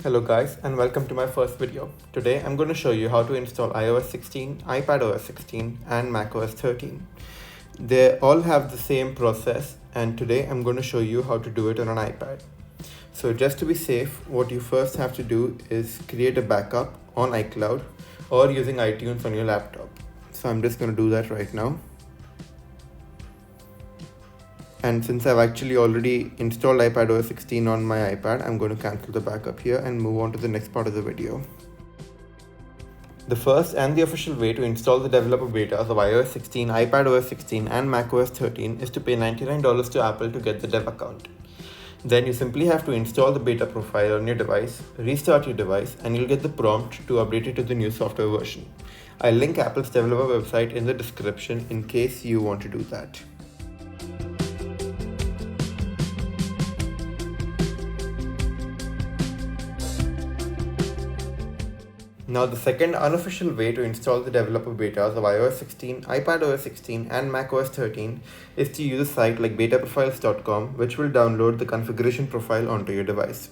Hello guys and welcome to my first video. Today I'm going to show you how to install iOS 16, iPadOS 16 and macOS 13. They all have the same process and today I'm going to show you how to do it on an iPad. So just to be safe, what you first have to do is create a backup on iCloud or using iTunes on your laptop. So I'm just going to do that right now. And since I've actually already installed iPadOS 16 on my iPad, I'm going to cancel the backup here and move on to the next part of the video. The first and the official way to install the developer betas of iOS 16, iPadOS 16 and macOS 13 is to pay $99 to Apple to get the dev account. Then you simply have to install the beta profile on your device, restart your device, and you'll get the prompt to update it to the new software version. I'll link Apple's developer website in the description in case you want to do that. Now the second unofficial way to install the developer betas of iOS 16, iPadOS 16 and macOS 13 is to use a site like betaprofiles.com, which will download the configuration profile onto your device.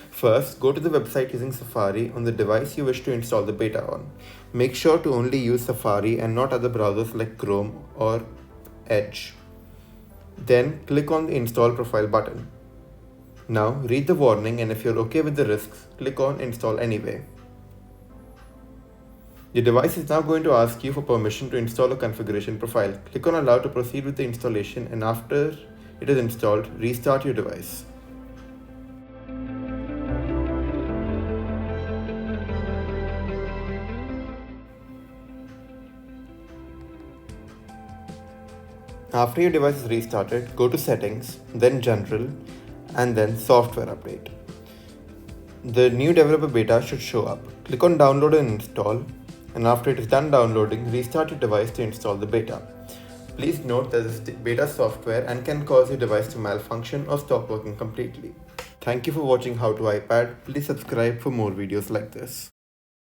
First, go to the website using Safari on the device you wish to install the beta on. Make sure to only use Safari and not other browsers like Chrome or Edge. Then click on the install profile button. Now read the warning, and if you're okay with the risks, click on install anyway. Your device is now going to ask you for permission to install a configuration profile. Click on allow to proceed with the installation, and after it is installed, restart your device. After your device is restarted, go to settings, then general, and then software update. The new developer beta should show up. Click on download and install. And after it is done downloading, restart your device to install the beta. Please note that this beta software and can cause your device to malfunction or stop working completely. Thank you for watching How to iPad. Please subscribe for more videos like this.